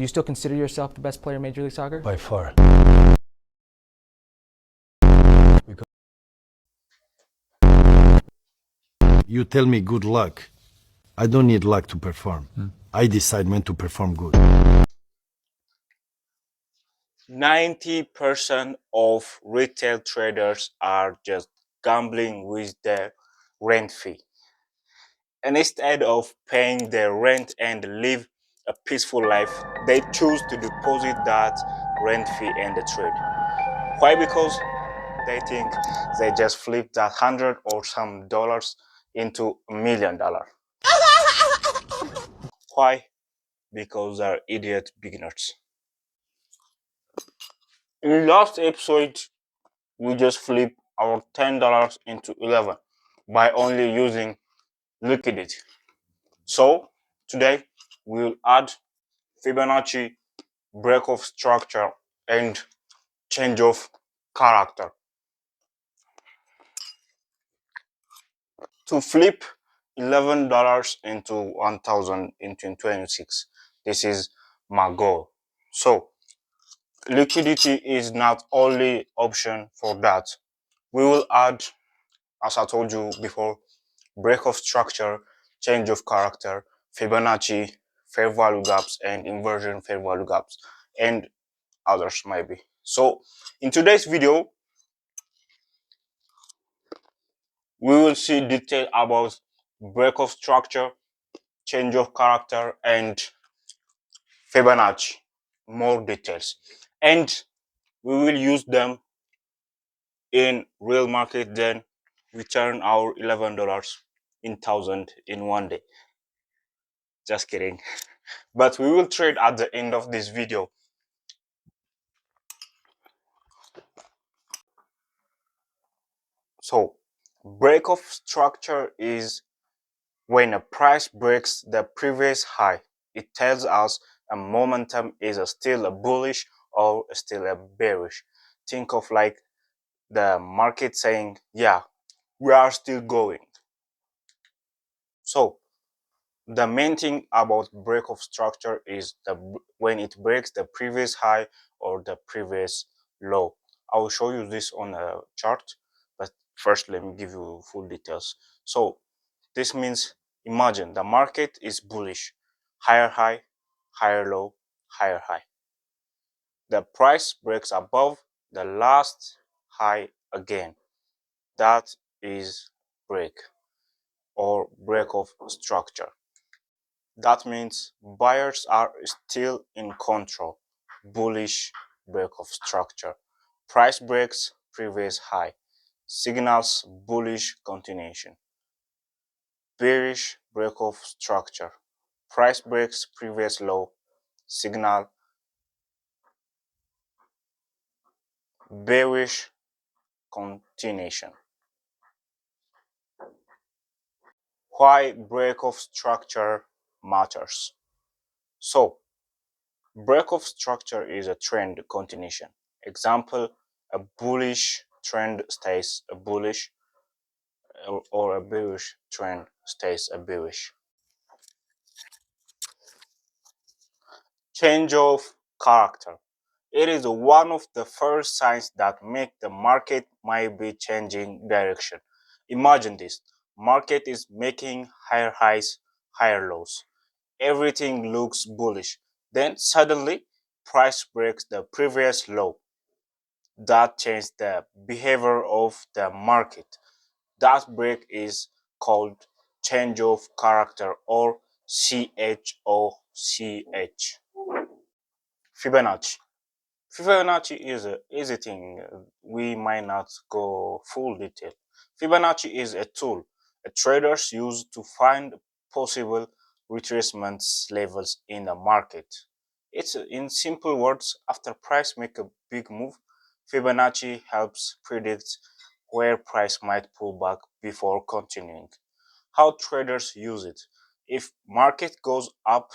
Do you still consider yourself the best player in Major League Soccer? By far. Because you tell me good luck. I don't need luck to perform. I decide when to perform good. 90% of retail traders are just gambling with their rent fee. And instead of paying their rent and live a peaceful life, they choose to deposit that rent fee in the trade. Why? Because they think they just flip that $100 or some dollars into $1 million. Why? Because they're idiot beginners. In last episode, we just flipped our $10 into 11 by only using liquidity. So today we'll add Fibonacci, break of structure, and change of character. To flip $11 into 1,000 in 2026, this is my goal. So liquidity is not only option for that. We will add, as I told you before, break of structure, change of character, Fibonacci, fair value gaps, and inversion fair value gaps, and others maybe. So in today's video, we will see detail about break of structure, change of character, and Fibonacci, more details. And we will use them in real market, then we turn our $11 in 1,000 in one day. Just kidding. But we will trade at the end of this video. So break of structure is when a price breaks the previous high. It tells us a momentum is still a bullish or still a bearish. Think of like the market saying, yeah, we are still going. So the main thing about break of structure is when it breaks the previous high or the previous low. I will show you this on a chart, but first let me give you full details. So this means, imagine the market is bullish, higher high, higher low, higher high. The price breaks above the last high again. That is break or break of structure. That means buyers are still in control. Bullish break of structure. Price breaks previous high. Signals bullish continuation. Bearish break of structure. Price breaks previous low. Signal bearish continuation. Why break of structure matters? So break of structure is a trend continuation. Example, a bullish trend stays a bullish, or a bearish trend stays a bearish. Change of character. It is one of the first signs that make the market might be changing direction. Imagine this. Market is making higher highs, higher lows. Everything looks bullish. Then suddenly price breaks the previous low. That changed the behavior of the market. That break is called change of character, or CHOCH. Fibonacci. Fibonacci is a easy thing. We might not go full detail. Fibonacci is a tool traders use to find possible retracement levels in the market. It's in simple words, after price make a big move, Fibonacci helps predict where price might pull back before continuing. How traders use it. If market goes up,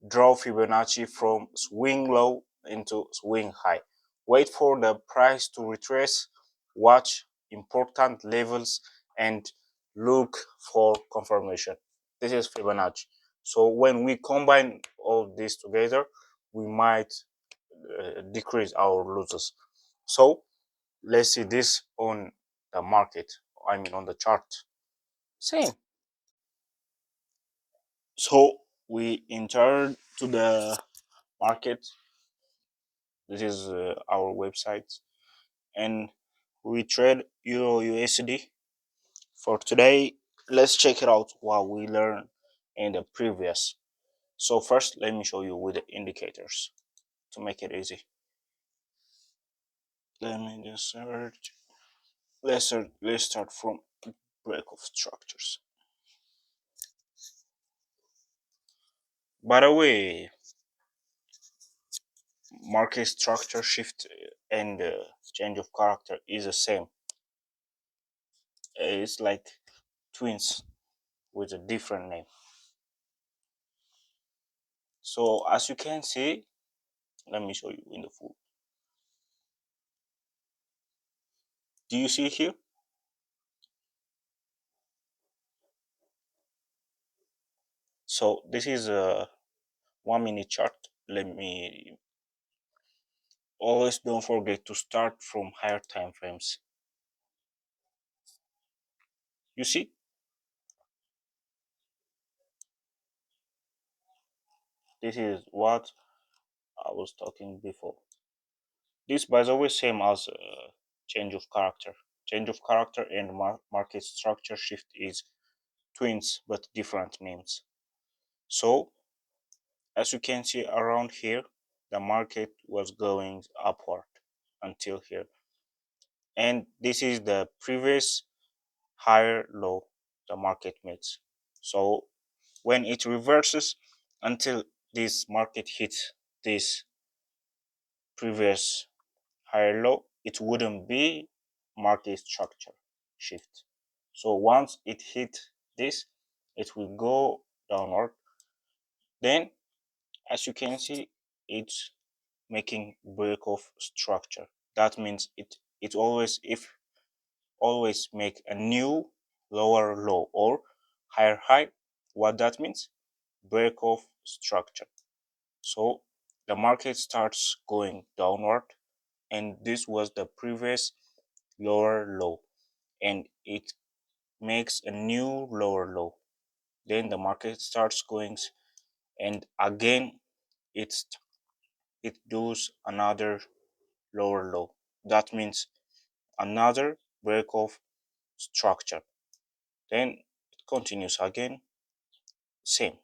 draw Fibonacci from swing low into swing high. Wait for the price to retrace, watch important levels, and look for confirmation. This is Fibonacci. So when we combine all this together, we might decrease our losses. So let's see this on the market, I mean on the chart. Same. So we entered to the market. This is our website, and we trade Euro USD. For today, let's check it out what we learned in the previous. So first, let me show you with the indicators to make it easy. Let me just search. Let's start from break of structures. By the way, market structure shift and change of character is the same. It's like twins with a different name. So as you can see, let me show you in the full. Do you see here? So this is a 1 minute chart. Let me always don't forget to start from higher time frames. You see? This is what I was talking before. This, by the way, same as change of character. Change of character and market structure shift is twins, but different names. So, as you can see around here, the market was going upward until here. And this is the previous higher low the market makes. So, when it reverses until this market hits this previous higher low, it wouldn't be market structure shift. So once it hit this, it will go downward. Then, as you can see, it's making break of structure. That means it always, if always make a new lower low or higher high. What that means? Break of structure. So the market starts going downward, and this was the previous lower low, and it makes a new lower low. Then the market starts going, and again it does another lower low. That means another break of structure. Then it continues again, same.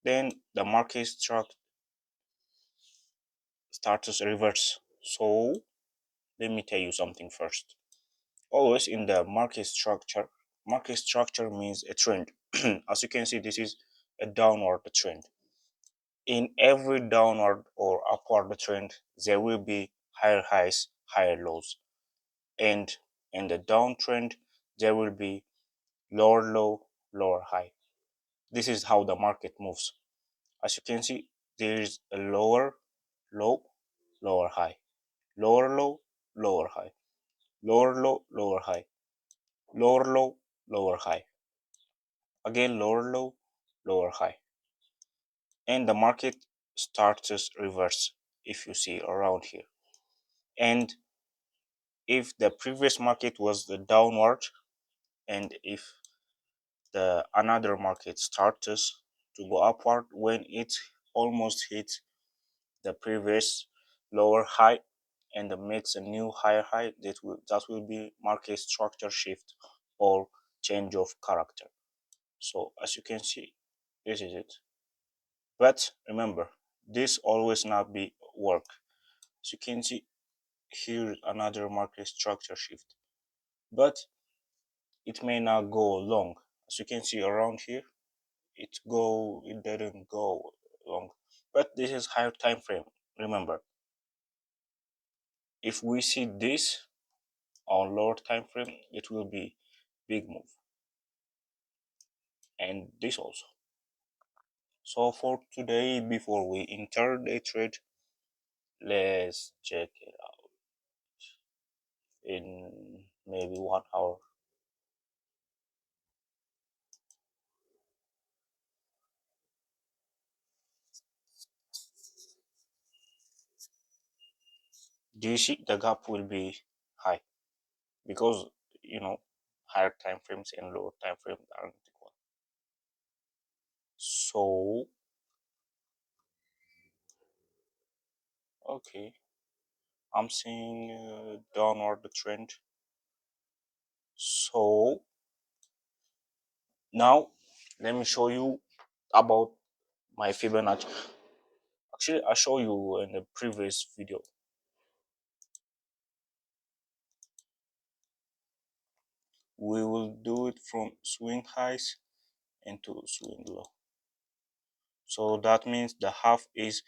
Then the market starts reverse. So let me tell you something first. Always in the market structure means a trend. As you can see, this is a downward trend. In every downward or upward trend, there will be higher highs, higher lows. And in the downtrend, there will be lower low, lower high. This is how the market moves. As you can see, there is a lower low, lower high, lower low, lower high, lower low, lower high, lower low, lower high, again lower low, lower high, and the market starts reverse if you see around here. And if the previous market was the downward, and if the another market starts to go upward, when it almost hits the previous lower high and makes a new higher high, that will be market structure shift or change of character. So as you can see, this is it. But remember, this always not be work. As you can see here, another market structure shift, but it may not go long. As you can see around here, it didn't go long. But this is higher time frame. Remember, if we see this on lower time frame, it will be big move, and this also. So for today, before we enter the trade, let's check it out in maybe 1 hour. Do you see the gap will be high because higher time frames and lower time frames aren't equal. So okay, I'm seeing downward trend. So now let me show you about my Fibonacci. Actually, I show you in the previous video. We will do it from swing highs into swing low. So that means the half is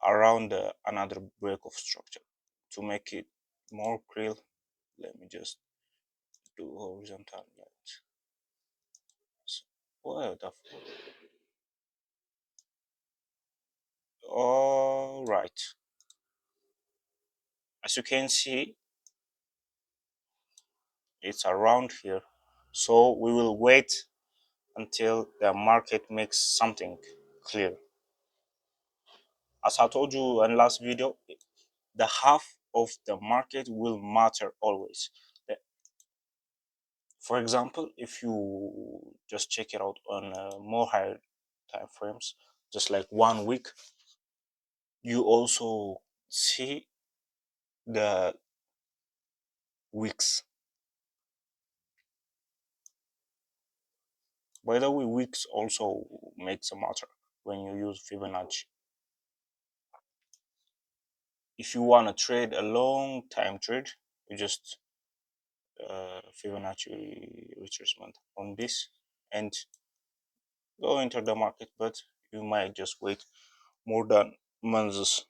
around another break of structure. To make it more clear, let me just do horizontal lines. Well, all right. As you can see, it's around here. So we will wait until the market makes something clear. As I told you in last video, the half of the market will matter always. For example, if you just check it out on more higher time frames, just like 1 week, you also see the weeks. By the way, weeks also makes a matter when you use Fibonacci. If you want to trade a long time trade, you just Fibonacci retracement on this and go enter the market, but you might just wait more than months.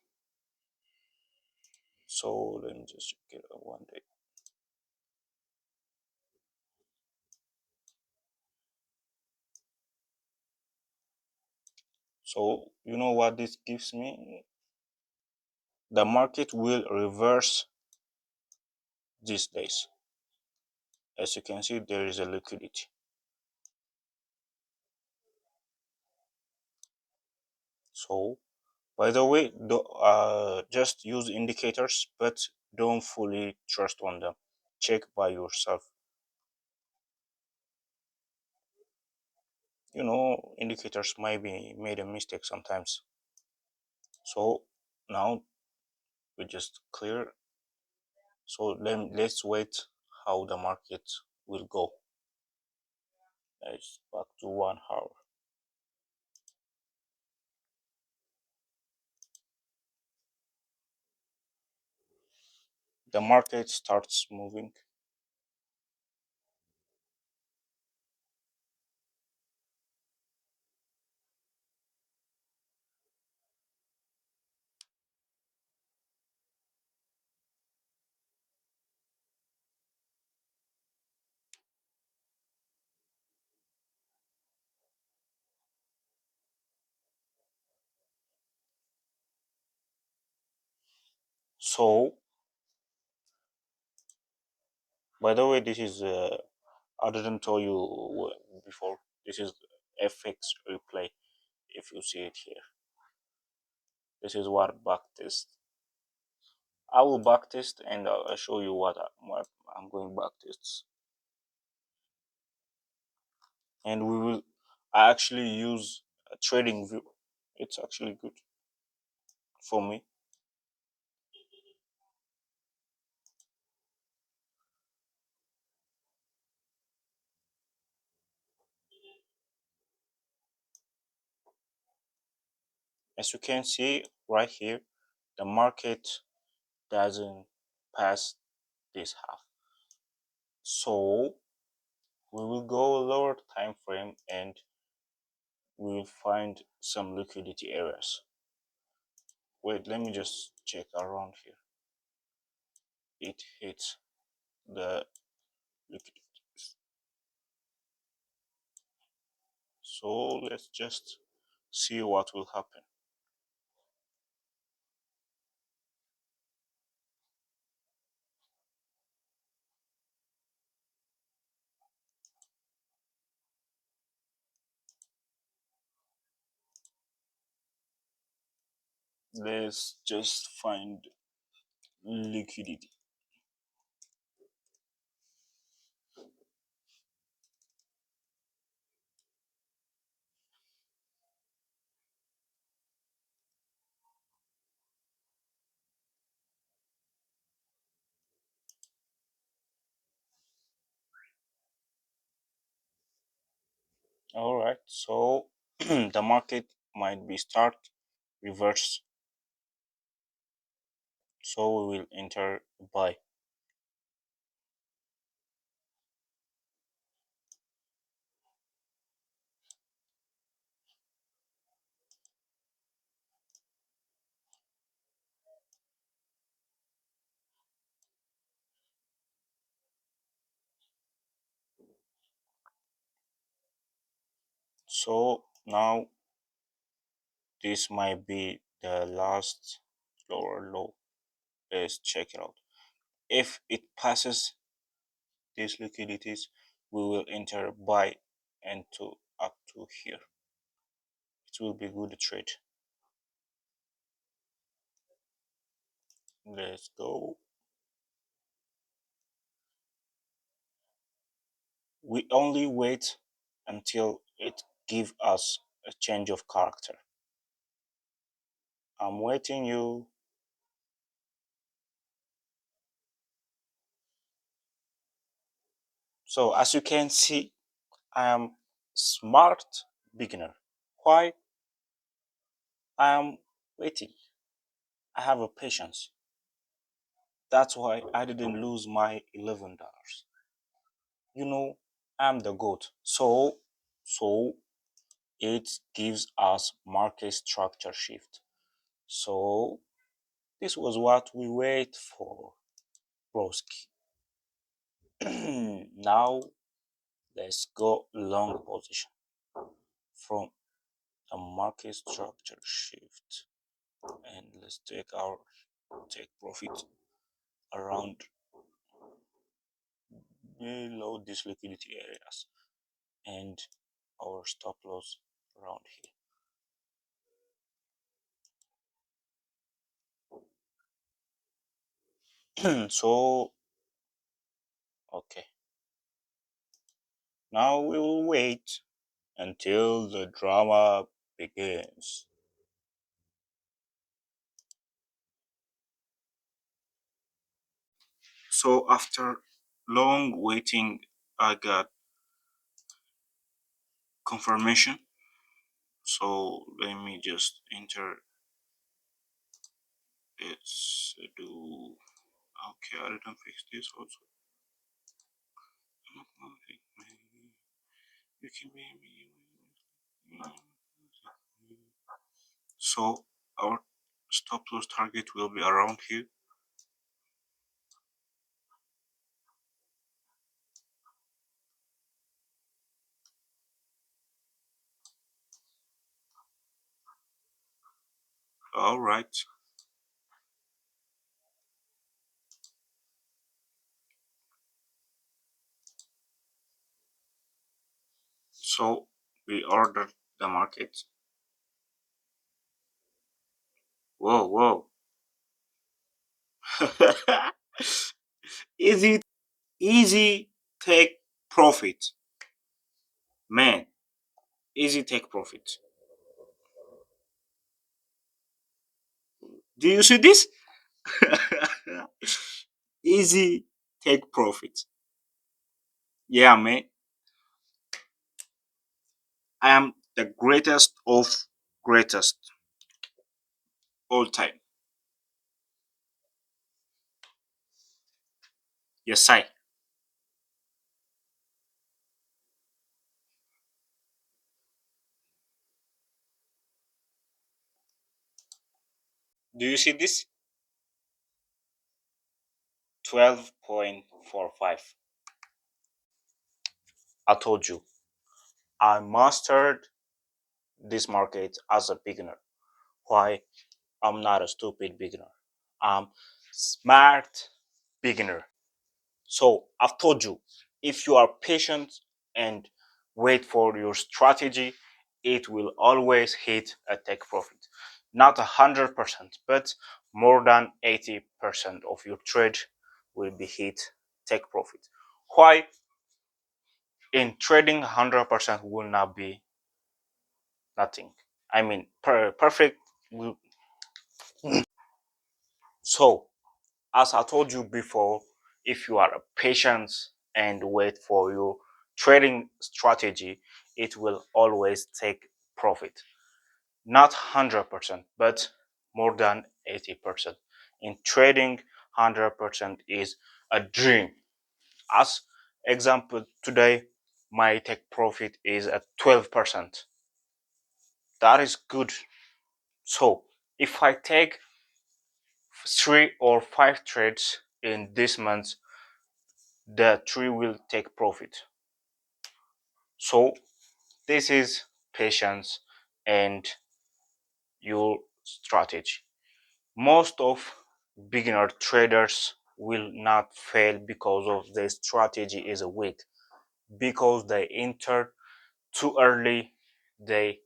So let me just check it out 1 day. So you know what this gives me? The market will reverse these days. As you can see, there is a liquidity. So by the way, just use indicators, but don't fully trust on them. Check by yourself. Indicators might be made a mistake sometimes. So now we just clear. So let's wait how the market will go. Let's back to 1 hour. The market starts moving. So by the way, this is I didn't tell you before. This is FX replay. If you see it here, this is what backtest. I will backtest and I'll show you what I'm going backtests. And I actually use a trading view. It's actually good for me. As you can see right here, the market doesn't pass this half. So we will go lower time frame and we will find some liquidity areas. Wait, let me just check around here. It hits the liquidity. So let's just see what will happen. Let's just find liquidity. All right, so the market might be start reverse, so we will enter buy. So now this might be the last lower low. Let's check it out. If it passes these liquidities, we will enter buy into up to here. It will be good trade. Let's go. We only wait until it give us a change of character. I'm waiting you. So as you can see, I am smart beginner. Why? I am waiting. I have a patience. That's why I didn't lose my $11. You know, I'm the goat. So it gives us market structure shift. So this was what we wait for, broski. Now let's go long position from a market structure shift, and let's take profit around below these liquidity areas and our stop loss around here. So okay, now we will wait until the drama begins. So after long waiting, I got confirmation. So let me just enter. Let's do. Okay, I didn't fix this also. You can So our stop loss target will be around here. All right. So we ordered the market. Whoa, whoa. Easy, easy take profit. Man, easy take profit. Do you see this? Easy take profit. Yeah, man. I am the greatest of greatest all time. Yes, I. Do you see this? 12.45. I told you. I mastered this market as a beginner. Why? I'm not a stupid beginner. I'm smart beginner. So I've told you, if you are patient and wait for your strategy, it will always hit a take profit. not 100%, but more than 80% of your trade will be hit, take profit. Why? In trading, 100% will not be nothing. I mean, perfect will. So, as I told you before, if you are patient and wait for your trading strategy, it will always take profit. Not 100%, but more than 80%. In trading, 100% is a dream. As example, today my take profit is at 12%. That is good. So if I take 3 or 5 trades in this month, the 3 will take profit. So this is patience and your strategy. Most of beginner traders will not fail because of their strategy is weak, because they enter too early, they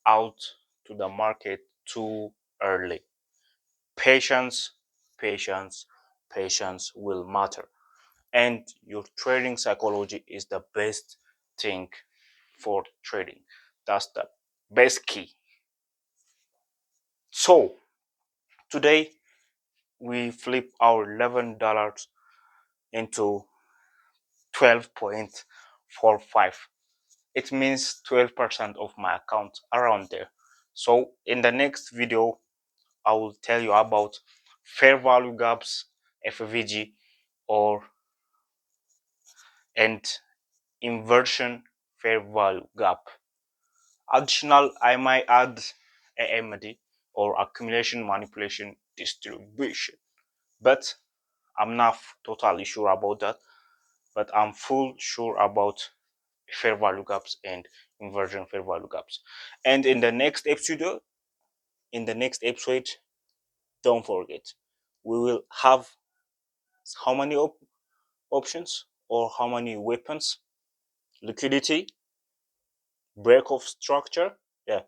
out to the market too early. Patience, patience, patience will matter. And your trading psychology is the best thing for trading. That's the best key. So today we flip our $11 into 12.45. It means 12% of my account around there. So in the next video, I will tell you about fair value gaps, FVG, or and inversion fair value gap. Additional, I might add AMD or accumulation manipulation distribution, but I'm not totally sure about that. But I'm full sure about fair value gaps and inversion fair value gaps. And in the next episode, don't forget, we will have how many options or how many weapons? Liquidity, break of structure, yeah,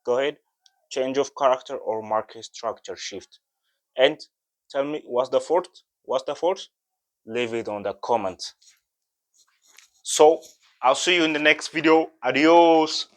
go ahead, change of character or market structure shift. And tell me what's the fourth? Leave it on the comment. So I'll see you in the next video. Adios.